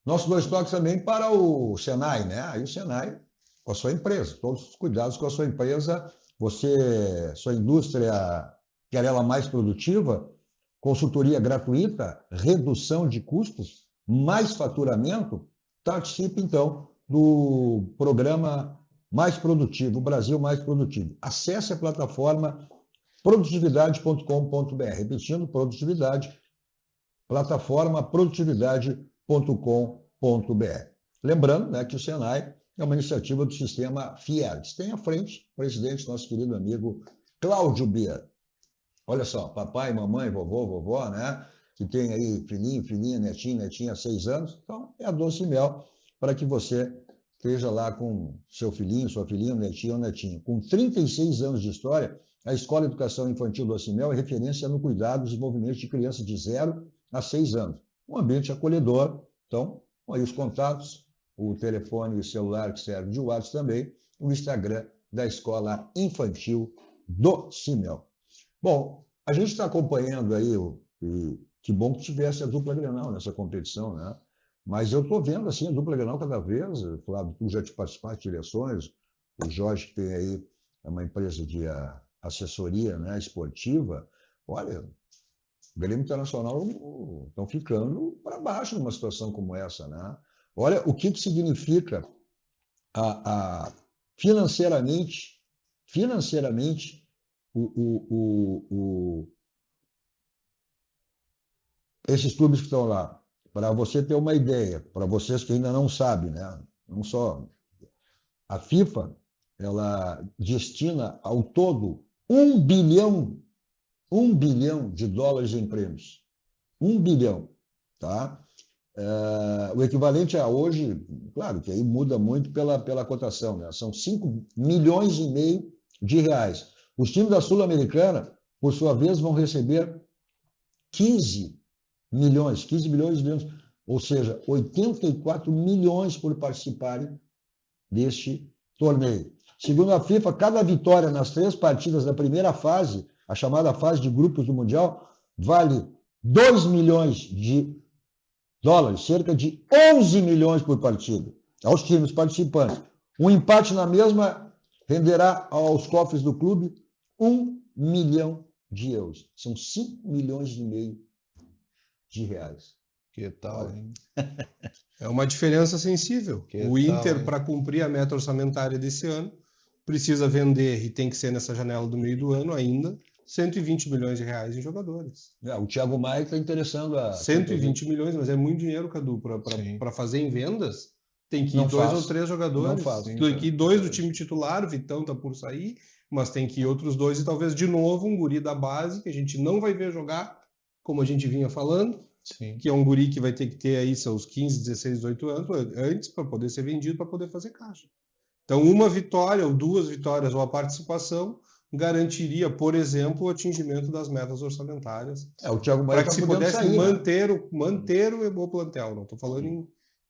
Nosso Dois Toques também para o Senai, né? Aí o Senai com a sua empresa, todos os cuidados com a sua empresa. Você, sua indústria, quer ela mais produtiva? Consultoria gratuita, redução de custos, mais faturamento? Participe, então, do programa Mais Produtivo, Brasil Mais Produtivo. Acesse a plataforma produtividade.com.br. Repetindo, plataforma produtividade.com.br. Lembrando, né, que o Senai é uma iniciativa do sistema Fiergs. Tem à frente o presidente, nosso querido amigo Cláudio Bier. Olha só, papai, mamãe, vovô, vovó, né? Que tem aí filhinho, filhinha, netinho, netinha, 6 anos. Então, é a Doce Mel para que você esteja lá com seu filhinho, sua filhinha, netinho ou netinho. Com 36 anos de história, a Escola de Educação Infantil Doce Mel é referência no cuidado e desenvolvimento de crianças de 0 a 6 anos. Um ambiente acolhedor. Então, aí os contatos, o telefone e o celular que serve de WhatsApp também, o Instagram da Escola Infantil Doce Mel. Bom, a gente está acompanhando aí, que bom que tivesse a dupla Grenal nessa competição, né? Mas eu estou vendo assim a dupla Grenal cada vez, Flávio, tu já te participaste de direções, o Jorge que tem aí uma empresa de assessoria, né, esportiva. Olha, o Grêmio Internacional estão ficando para baixo numa situação como essa, né? Olha o que significa financeiramente esses clubes que estão lá. Para você ter uma ideia, para vocês que ainda não sabem, né? Não só a FIFA, ela destina ao todo $1 bilhão de dólares em prêmios. 1 bilhão, tá? O equivalente a hoje, claro que aí muda muito pela cotação, né? São 5,5 milhões de reais. Os times da Sul-Americana, por sua vez, vão receber 15 milhões, ou seja, 84 milhões por participarem deste torneio. Segundo a FIFA, cada vitória nas 3 partidas da primeira fase, a chamada fase de grupos do Mundial, vale 2 milhões de dólares, cerca de 11 milhões por partida, aos times participantes. Um empate na mesma renderá aos cofres do clube 1 milhão de euros. São 5,5 milhões de reais. Que tal, hein? É uma diferença sensível. O Inter, para cumprir a meta orçamentária desse ano, precisa vender, e tem que ser nessa janela do meio do ano ainda, 120 milhões de reais em jogadores. O Thiago Maia está interessando a... 120 milhões, mas é muito dinheiro, Cadu. Para fazer em vendas, tem que ir 2 ou 3 jogadores. Tem que ir 2 do time titular, o Vitão está por sair, mas tem que ir outros 2 e talvez de novo um guri da base, que a gente não vai ver jogar, como a gente vinha falando, que é um guri que vai ter que ter aí seus 15, 16, 18 anos antes para poder ser vendido, para poder fazer caixa. Então, uma vitória ou 2 vitórias ou a participação garantiria, por exemplo, o atingimento das metas orçamentárias. O Thiago Maia para que se pudesse sair, manter o plantel. Não estou falando em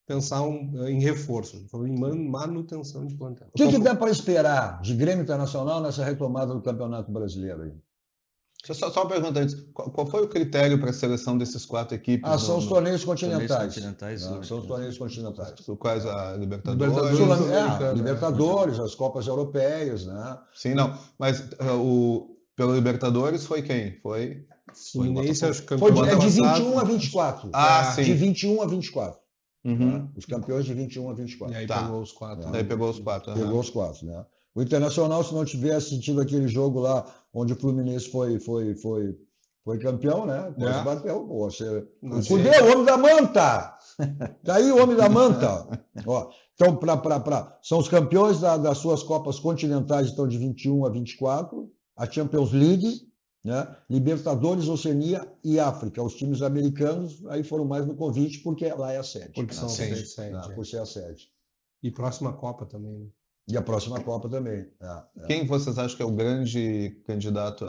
pensar em reforço, estou falando em manutenção de plantel. O que dá para esperar de Grêmio Internacional nessa retomada do Campeonato Brasileiro aí? Só uma pergunta antes. Qual foi o critério para a seleção desses 4 equipes? São os torneios continentais. São os torneios continentais. Quais? A Libertadores? Libertadores, as Copas Europeias, né? Sim, não. Mas pelo Libertadores foi quem? Foi Fluminense, acho que foi de 21 a 24. Sim. De 21 a 24. Os campeões de 21 a 24. E aí pegou os 4. Aí pegou os 4. Pegou os 4, né? O Internacional, se não tivesse tido aquele jogo lá onde o Fluminense foi campeão, né? Quase bateu. Você... O Cudê é o homem da manta! Tá aí o homem da manta! Ó, então, são os campeões das suas Copas Continentais, então, de 21 a 24, a Champions League, né? Libertadores, Oceania e África. Os times americanos aí foram mais no convite, porque lá é a sede. Porque são sede. Por ser a sede. E próxima Copa também, né? E a próxima Copa também. Quem vocês acham que é o grande candidato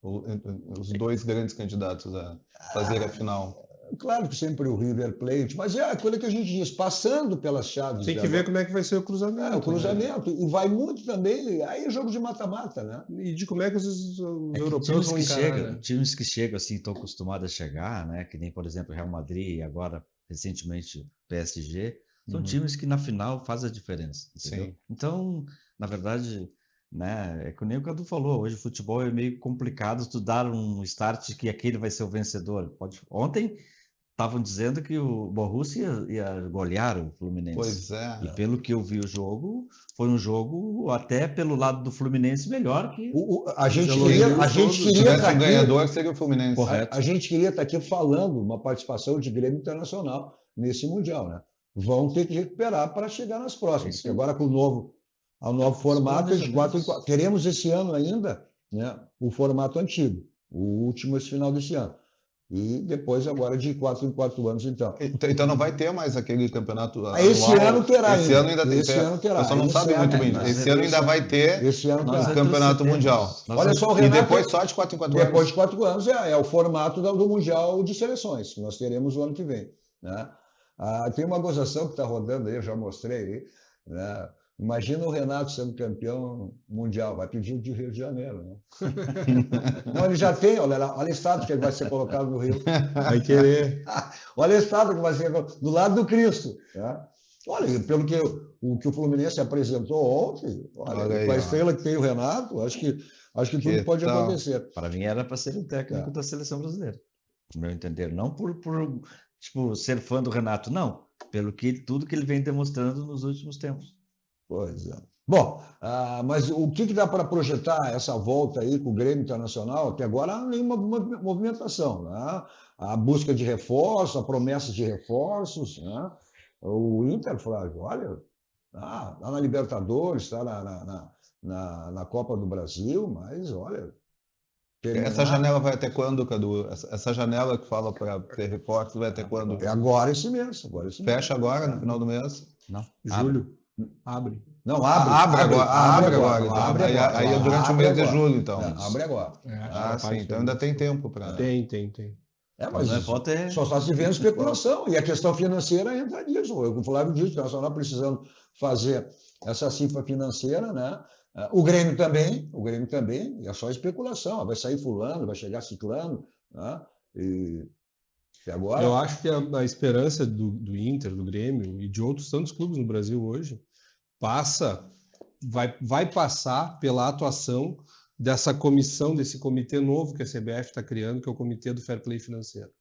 os dois grandes candidatos a fazer a final? Claro que sempre o River Plate, mas é aquilo que a gente diz, passando pelas chaves. Tem que ver como é que vai ser o cruzamento. O cruzamento. Né? E vai muito também, aí é jogo de mata-mata, né? E de como é que os europeus vão encarar, né? Times que chegam assim, estão acostumados a chegar, né? Que nem, por exemplo, Real Madrid e agora, recentemente, PSG, são times que na final fazem a diferença. Entendeu? Sim. Então, na verdade, né, é que nem o Cadu falou, hoje o futebol é meio complicado tu dar um start que aquele vai ser o vencedor. Ontem estavam dizendo que o Borussia ia golear o Fluminense. Pois é. E pelo que eu vi o jogo, foi um jogo até pelo lado do Fluminense melhor que... A gente queria estar aqui... ganhador seria o Fluminense. A gente queria estar aqui falando uma participação de Grêmio Internacional nesse Mundial, né? Vão ter que recuperar para chegar nas próximas. Porque agora com o novo formato de 4 em 4. Teremos esse ano ainda, né, o formato antigo, o último esse final desse ano. E depois agora de 4 em 4 anos, então. Então não vai ter mais aquele campeonato anual. Esse ano terá. Esse ano ainda tem. Esse ano terá. Você não sabe muito bem. Esse ano ainda vai ter o campeonato mundial. Olha só o Renato. E depois só de 4 em 4 anos. Depois de 4 anos é o formato do Mundial de Seleções, que nós teremos o ano que vem, né? Tem uma gozação que está rodando aí, eu já mostrei aí, né? Imagina o Renato sendo campeão mundial, vai pedir o de Rio de Janeiro, né? Não, ele já tem, olha o estado que ele vai ser colocado no Rio. Vai querer. Olha o estado que vai ser do lado do Cristo. Né? Olha, pelo que o Fluminense apresentou ontem, olha com a estrela que tem o Renato, acho que tudo pode acontecer. Para mim era para ser o técnico da seleção brasileira, no meu entender. Não por tipo, ser fã do Renato, não. Pelo tudo que ele vem demonstrando nos últimos tempos. Pois é. Bom, mas o que dá para projetar essa volta aí com o Grêmio Internacional? Até agora nenhuma movimentação, né? A busca de reforços, a promessa de reforços, né? O Inter, Flávio, olha, está na Libertadores, está na Copa do Brasil, mas olha... Essa janela vai até quando, Cadu? Essa janela que fala para ter reforços vai até quando? É agora esse mês. Fecha agora, no final do mês? Não. Julho. Abre. Não, abre agora. Aí é durante o mês de julho, então. Abre agora. Sim, então ainda tem tempo para... Tem. Mas só está se vendo especulação. E a questão financeira entra nisso. O Flávio disse que o Nacional precisando fazer essa cifra financeira, né? O Grêmio também, é só especulação. Vai sair fulano, vai chegar ciclano, né? E agora... Eu acho que a esperança do Inter, do Grêmio e de outros tantos clubes no Brasil hoje vai passar pela atuação dessa comissão, desse comitê novo que a CBF está criando, que é o Comitê do Fair Play Financeiro.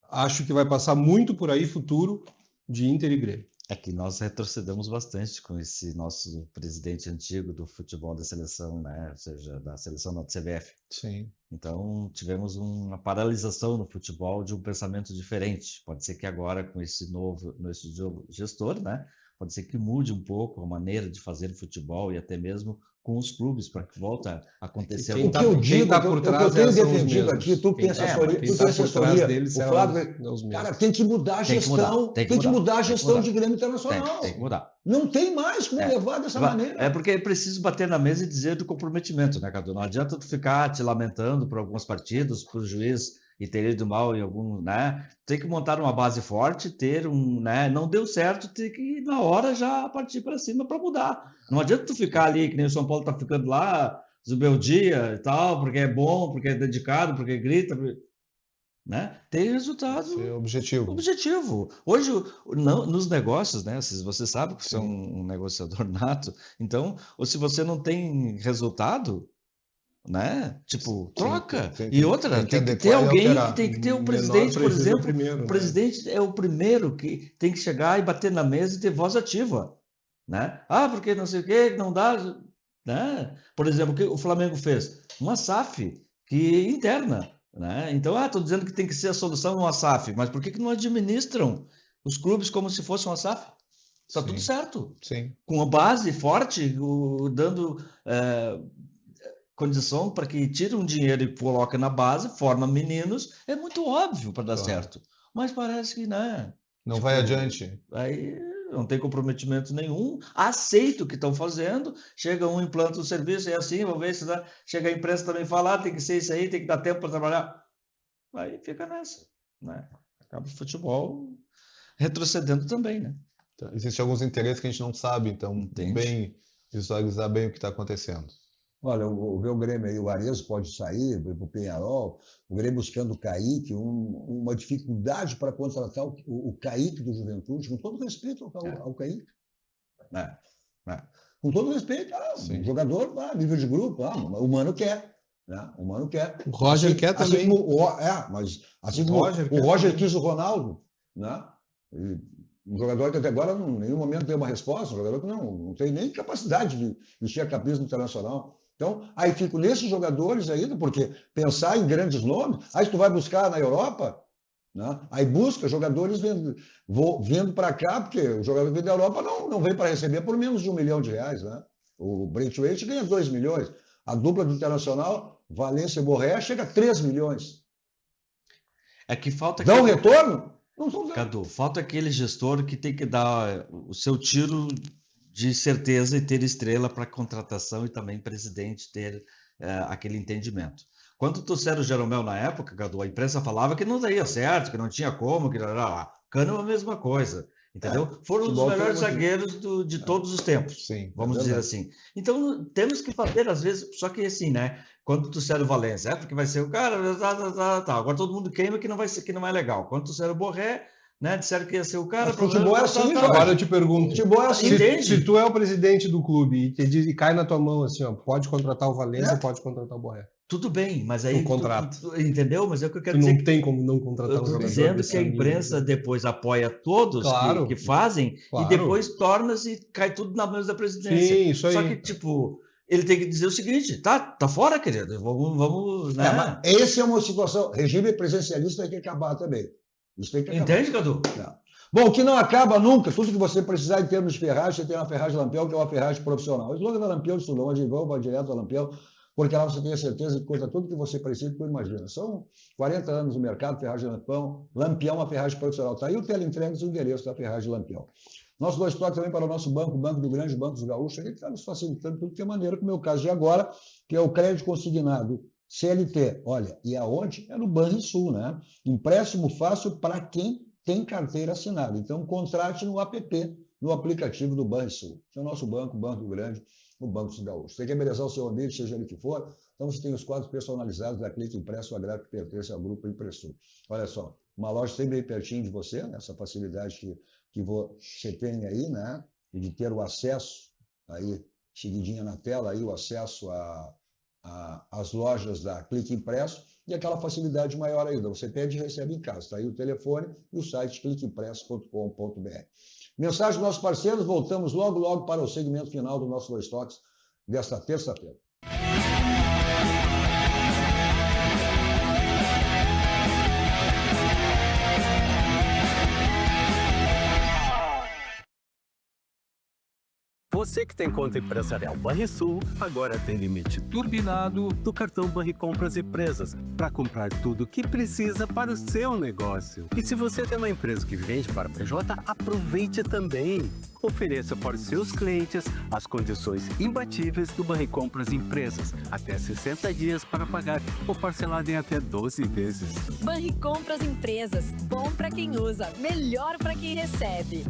Acho que vai passar muito por aí futuro de Inter e Grêmio. É que nós retrocedemos bastante com esse nosso presidente antigo do futebol da seleção, né? Ou seja, da seleção da CBF. Sim. Então, tivemos uma paralisação no futebol de um pensamento diferente. Pode ser que agora, com esse novo gestor, né? Pode ser que mude um pouco a maneira de fazer futebol e até mesmo com os clubes, para que volte a acontecer. O que eu digo, eu tenho defendido aqui, tu tem assessoria, o Flávio, cara, tem que mudar a gestão, tem que mudar a gestão de Grêmio Internacional. Tem que mudar. Não tem mais como levar dessa maneira. É porque é preciso bater na mesa e dizer do comprometimento, né, Cadu? Não adianta tu ficar te lamentando por algumas partidas, por juiz e ter ido mal em algum, né? Tem que montar uma base forte, né? Não deu certo, tem que na hora já partir para cima para mudar. Não adianta tu ficar ali, que nem o São Paulo tá ficando lá, zubeldia e tal, porque é bom, porque é dedicado, porque grita, né? Tem resultado. É objetivo. Hoje, nos negócios, né? Você sabe que você é um negociador nato, então, ou se você não tem resultado, né? Tipo, troca. E outra, tem que ter alguém, tem que ter o presidente, por exemplo. O presidente é o primeiro que tem que chegar e bater na mesa e ter voz ativa. né? Porque não sei o quê, não dá, né? Por exemplo, o que o Flamengo fez? Uma SAF interna, né? Então, estou dizendo que tem que ser a solução uma SAF, mas por que não administram os clubes como se fosse uma SAF? Está tudo certo. Sim. Com a base forte, dando condição para que tire um dinheiro e coloque na base, forma meninos, é muito óbvio para dar certo. Mas parece que não vai adiante. Aí não tem comprometimento nenhum, aceito o que estão fazendo, chega um, implanta o serviço, é assim, vamos ver se dá. Chega a imprensa também falar, tem que ser isso aí, tem que dar tempo para trabalhar. Aí fica nessa, né? Acaba o futebol retrocedendo também, né? Então, existem alguns interesses que a gente não sabe, então, bem visualizar bem o que está acontecendo. Olha, ver o Grêmio aí, o Arezzo pode sair, o Peñarol, o Grêmio buscando o Kaique, uma dificuldade para contratar o Kaique do Juventude, com todo respeito ao Kaique. Com todo respeito, um jogador, nível de grupo, o Mano quer. Né? O Mano quer. O Roger quer também. Mas assim como o Roger quis o Ronaldo, né? Um jogador que até agora, em nenhum momento deu uma resposta, um jogador que não tem nem capacidade de vestir a camisa internacional. Então, aí fico nesses jogadores ainda, porque pensar em grandes nomes, aí tu vai buscar na Europa, né? Aí busca jogadores vindo para cá, porque o jogador vindo da Europa não vem para receber por menos de R$1 milhão. Né? O Braithwaite ganha 2 milhões. A dupla do Internacional, Valência e Borré, chega a 3 milhões. É que falta... Dá um retorno? Cadu, falta aquele gestor que tem que dar o seu tiro de certeza e ter estrela para contratação e também presidente ter aquele entendimento. Quando trouxeram o Jeromel na época, Cadu, a imprensa falava que não daria certo, que não tinha como, que Cano é a mesma coisa, entendeu? Foram os melhores zagueiros de todos os tempos, vamos dizer assim. Então, temos que fazer, às vezes, só que assim, né? Quando trouxeram o Valência, porque vai ser o cara, agora todo mundo queima que não é legal. Quando trouxeram o Borré, né, disseram que ia ser o cara... Futebol é assim, agora eu te pergunto, se tu é o presidente do clube e cai na tua mão assim, pode contratar o Valência, pode contratar o Borré. Tudo bem, mas aí... Um contrato. Entendeu? Mas é o que eu quero tu dizer. Não tem como não contratar um jogador. Eu estou dizendo que a imprensa depois apoia todos que fazem e depois torna-se e cai tudo na mão da presidência. Sim, isso aí. Só que, tipo... Ele tem que dizer o seguinte, tá fora, querido, vamos né? Mas essa é uma situação, regime presencialista tem que acabar também. Isso tem que acabar. Entende, Cadu? Bom, o que não acaba nunca, tudo que você precisar em termos de ferragem, você tem uma ferragem Lampião, que é uma ferragem profissional. O slogan da Lampião, estudou onde vão, vai direto da Lampião, porque lá você tem a certeza que conta tudo que você precisa, que você imagina. São 40 anos no mercado, ferragem Lampião, uma ferragem profissional. Está aí o teleentrega e o endereço da ferragem Lampião. Nosso dois toques também para o nosso banco, o Banco do Grande, o Banco dos Gaúchos, ele está nos facilitando tudo que é maneira, como é o caso de agora, que é o crédito consignado CLT. Olha, e aonde? É no Banrisul, né? Empréstimo fácil para quem tem carteira assinada. Então, contrate no app, no aplicativo do Banrisul. Esse é o nosso banco, o Banco do Grande, o Banco dos Gaúchos. Você quer embelezar o seu ambiente, seja ele que for, então você tem os quadros personalizados da Clique Impresso, agrário que pertence ao Grupo Impressor. Olha só, uma loja sempre bem pertinho de você, né? Essa facilidade que você tem aí, né? E de ter o acesso, aí, seguidinha na tela, aí, o acesso às lojas da Clique Impresso e aquela facilidade maior ainda. Você pede e recebe em casa. Está aí o telefone e o site cliqueimpresso.com.br. Mensagem dos nossos parceiros, voltamos logo para o segmento final do nosso Dois Toques desta terça-feira. Você que tem conta empresarial Banrisul, agora tem limite turbinado do cartão Banricompras Empresas para comprar tudo o que precisa para o seu negócio. E se você tem uma empresa que vende para PJ, aproveite também. Ofereça para os seus clientes as condições imbatíveis do Banricompras Empresas. Até 60 dias para pagar ou parcelado em até 12 vezes. Banricompras Empresas. Bom para quem usa, melhor para quem recebe.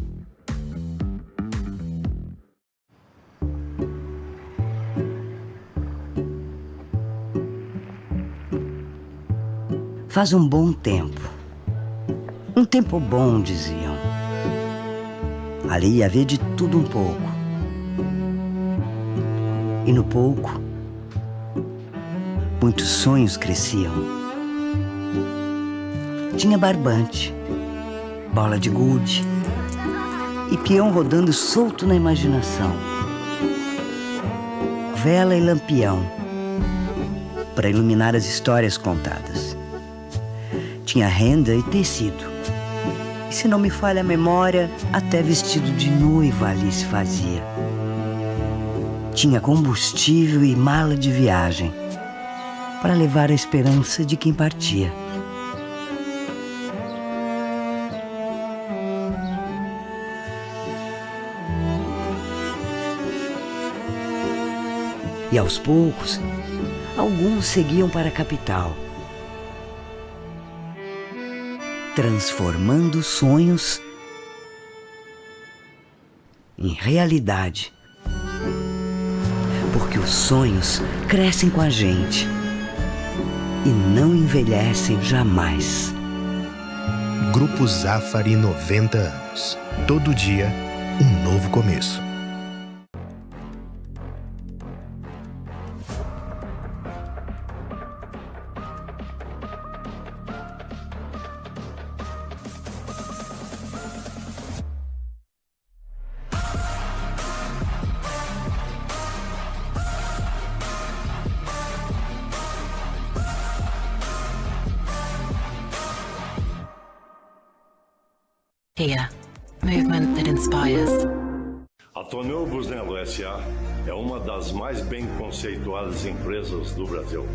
Faz um bom tempo. Um tempo bom, diziam. Ali ia haver de tudo um pouco. E no pouco, muitos sonhos cresciam. Tinha barbante, bola de gude, e peão rodando solto na imaginação. Vela e lampião para iluminar as histórias contadas. Tinha renda e tecido. E se não me falha a memória, até vestido de noiva ali se fazia. Tinha combustível e mala de viagem para levar a esperança de quem partia. E aos poucos, alguns seguiam para a capital, transformando sonhos em realidade. Porque os sonhos crescem com a gente e não envelhecem jamais. Grupo Zafari 90 anos. Todo dia, um novo começo. Here, movement that inspires. A Tonel Busnello S.A. é uma das mais bem conceituadas empresas do Brasil,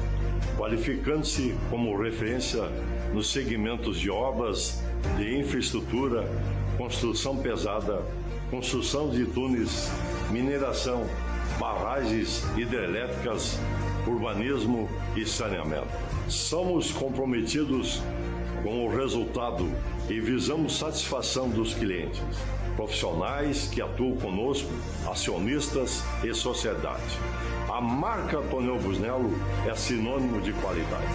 qualificando-se como referência nos segmentos de obras de infraestrutura, construção pesada, construção de túneis, mineração, barragens hidrelétricas, urbanismo e saneamento. Somos comprometidos com o resultado e visamos satisfação dos clientes, profissionais que atuam conosco, acionistas e sociedade. A marca Tonel Busnello é sinônimo de qualidade.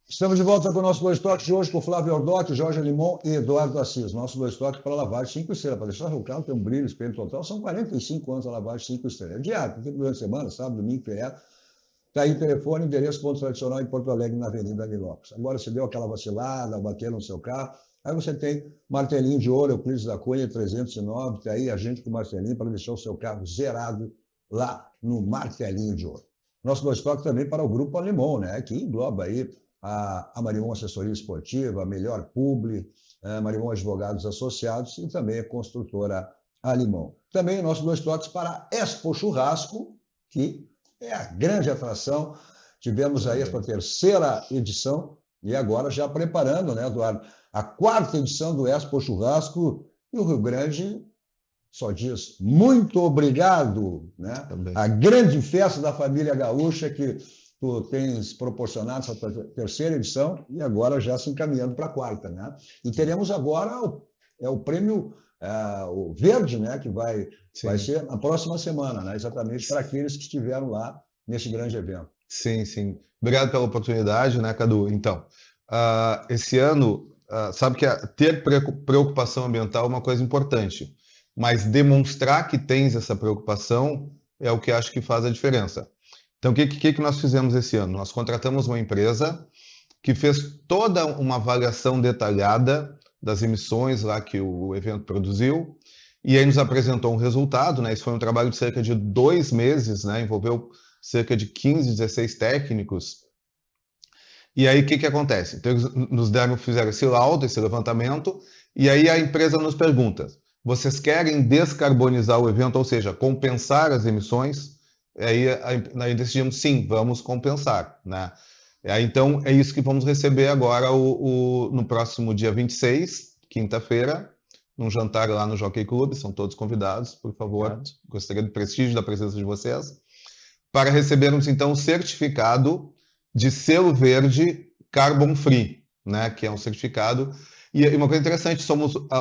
Estamos de volta com o nosso Dois Toques de hoje com Flávio Ordotti, Jorge Limon e Eduardo Assis. Nosso Dois Toques para lavagem 5 estrelas. Para deixar o carro ter um brilho, espelho total, são 45 anos a lavagem 5 estrelas. É diário, porque durante a semana, sábado, domingo, feriado. Está aí o telefone, endereço ponto tradicional em Porto Alegre, na Avenida Nilópolis. Agora você deu aquela vacilada, bateram no seu carro, aí você tem martelinho de ouro, Euclides da Cunha 309, está aí a gente com martelinho para deixar o seu carro zerado lá no martelinho de ouro. Nosso Dois Toques também para o Grupo Alimon, né, que engloba aí a Marimon Assessoria Esportiva, a Melhor Publi, a Marimon Advogados Associados e também a construtora Alimon. Também nossos Dois Toques para a Expo Churrasco, que é a grande atração. Tivemos aí a 3ª edição e agora já preparando, né, Eduardo, a 4ª edição do Expo Churrasco, e o Rio Grande só diz muito obrigado, né? A grande festa da família gaúcha que tu tens proporcionado essa 3ª edição e agora já se encaminhando para a 4ª, né? E teremos agora o prêmio o Verde, né? Que vai ser na próxima semana, né? Exatamente para aqueles que estiveram lá nesse grande evento. Sim, sim. Obrigado pela oportunidade, né, Cadu? Então, esse ano, sabe que ter preocupação ambiental é uma coisa importante. mas demonstrar que tens essa preocupação é o que acho que faz a diferença. Então, o que nós fizemos esse ano? Nós contratamos uma empresa que fez toda uma avaliação detalhada das emissões lá que o evento produziu, e aí nos apresentou um resultado, né? Isso foi um trabalho de cerca de 2 meses, né? Envolveu cerca de 15, 16 técnicos. E aí, o que acontece? Então, eles fizeram esse laudo, esse levantamento, e aí a empresa nos pergunta, vocês querem descarbonizar o evento, ou seja, compensar as emissões? Aí decidimos, sim, vamos compensar, né? Então, é isso que vamos receber agora no próximo dia 26, quinta-feira, num jantar lá no Jockey Club, são todos convidados, por favor, gostaria do prestígio da presença de vocês, para recebermos, então, o certificado de selo verde Carbon Free, né, que é um certificado. E uma coisa interessante,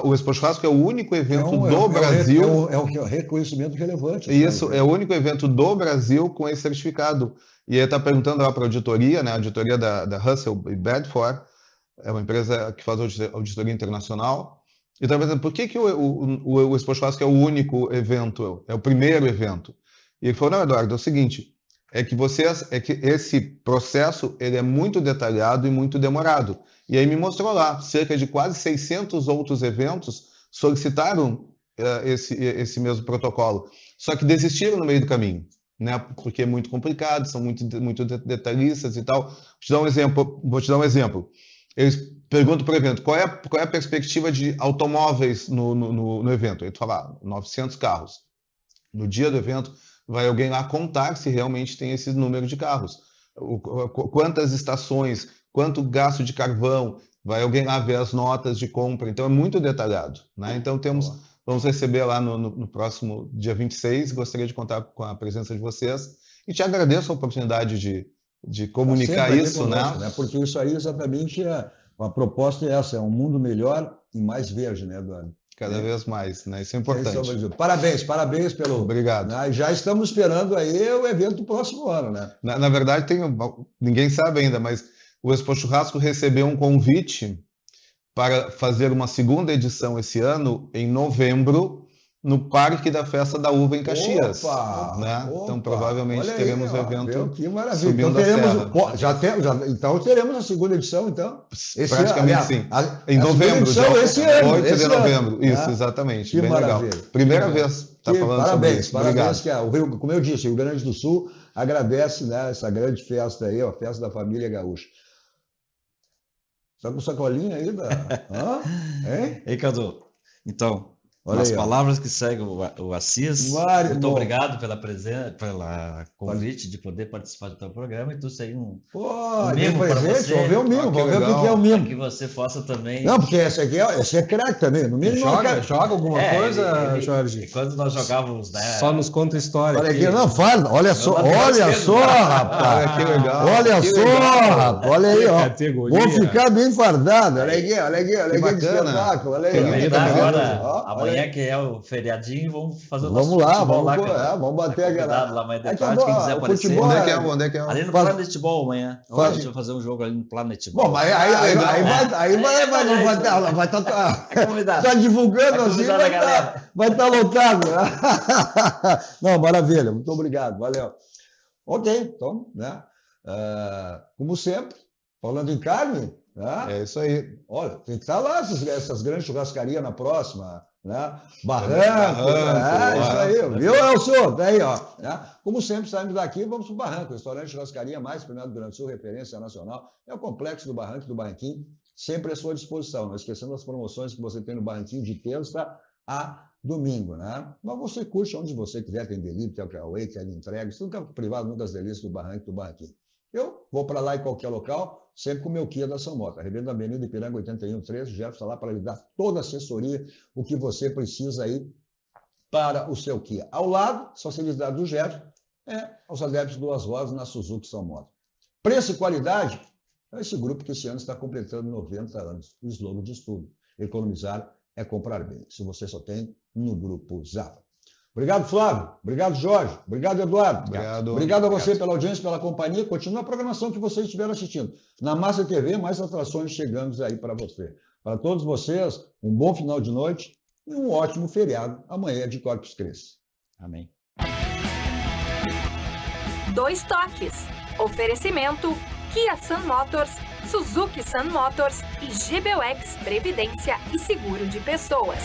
o Expo Churrasco é o único evento do Brasil... É o reconhecimento relevante. Isso, é o único evento do Brasil com esse certificado. E aí está perguntando lá para a auditoria, né, a auditoria da Russell e Bradford, é uma empresa que faz auditoria internacional, e está perguntando por que o Expo Churrasco é o único evento, é o primeiro evento. E ele falou, não, Eduardo, é o seguinte, é que esse processo ele é muito detalhado e muito demorado. E aí me mostrou lá, cerca de quase 600 outros eventos solicitaram esse mesmo protocolo, só que desistiram no meio do caminho, né? Porque é muito complicado, são muito detalhistas e tal. Vou te dar um exemplo. Eles perguntam para o evento, qual é a perspectiva de automóveis no evento? Aí tu fala, 900 carros. No dia do evento, vai alguém lá contar se realmente tem esse número de carros. Quantas estações, quanto gasto de carvão, vai alguém lá ver as notas de compra. Então, é muito detalhado, né? Então, vamos receber lá no próximo dia 26. Gostaria de contar com a presença de vocês. E te agradeço a oportunidade de comunicar isso, conosco, né? Porque isso aí exatamente a proposta é essa, é um mundo melhor e mais verde, né, Eduardo? Cada vez mais, né? Isso é importante. Parabéns pelo... Obrigado. Né? Já estamos esperando aí o evento do próximo ano, né? Na verdade, ninguém sabe ainda, mas o Expo Churrasco recebeu um convite para fazer uma segunda edição esse ano, em novembro, no Parque da Festa da Uva em Caxias. Né? Então, provavelmente teremos o evento. Que maravilha. Então, teremos a segunda edição, então. Praticamente sim. Em novembro, já. Esse ano. 8 de novembro. Isso, exatamente. Que bem maravilha. Legal. Primeira vez está falando sobre isso. Parabéns. Como eu disse, o Rio Grande do Sul agradece, né, essa grande festa aí, a festa da família gaúcha. Está com sacolinha aí? Hein? Ei, Cadu. Então... Olha Nas aí, palavras que segue o Assis, muito obrigado pela presença, pela convite de poder participar do teu programa, e tu sei um mimo para você. Vamos ver o mimo, vamos ver o que é o mimo. Que você possa também... Não, porque esse é craque também. No mínimo, joga alguma coisa, Jorge? Quando nós jogávamos, né? Só nos conta a história. Olha aqui, não, fala, olha só, rapaz. Que legal. Olha só, rapaz, olha aí, ó. Categoria. Vou ficar bem fardado. Olha aqui, que espetáculo. Olha aí. Amanhã que é o feriadinho, vamos fazer o nosso futebol lá. Vamos bater aquela... lá mais de tarde, quem quiser aparecer. Futebol, onde é que é? Ali no Planet Ball amanhã. Hoje a gente vai fazer um jogo ali no Planet Ball. Bom, mas aí vai estar tá divulgando assim, vai estar lotado. Não, maravilha, muito obrigado, valeu. Ok, então, né? Como sempre, falando em carne, né? É isso aí. Olha, tem que estar lá essas grandes churrascarias na próxima, né? Barranco, isso aí, viu, Elcio? Daí, ó. Né? Como sempre, saímos daqui e vamos para o Barranco, restaurante churrascaria mais premiado do Rio Grande do Sul, referência nacional. É o complexo do Barranco e do Barranquinho, sempre à sua disposição. Não esquecendo as promoções que você tem no Barranquinho de terça a domingo, né? Mas você curte onde você quiser, tem delivery, tem takeaway, tem entrega, isso tudo é privado, numa das delícias do Barranco e do Barranquinho. Eu vou para lá em qualquer local, sempre com o meu Kia da São Mota. Revenda Avenida Ipiranga 8113, o Jefferson está lá para lhe dar toda a assessoria, o que você precisa aí para o seu Kia. Ao lado, só facilidade do Jefferson, aos adeptos Duas Rodas na Suzuki São Mota. Preço e qualidade, é esse grupo que esse ano está completando 90 anos. O slogan de tudo, economizar é comprar bem. Se você só tem no Grupo Zafra. Obrigado, Flávio. Obrigado, Jorge. Obrigado, Eduardo. Obrigado a você pela audiência, pela companhia. Continue a programação que vocês estiveram assistindo. Na Massa TV, mais atrações chegando aí para você. Para todos vocês, um bom final de noite e um ótimo feriado amanhã de Corpus Christi. Amém. 2 toques. Oferecimento Kia Sun Motors, Suzuki Sun Motors e GBUX Previdência e Seguro de Pessoas.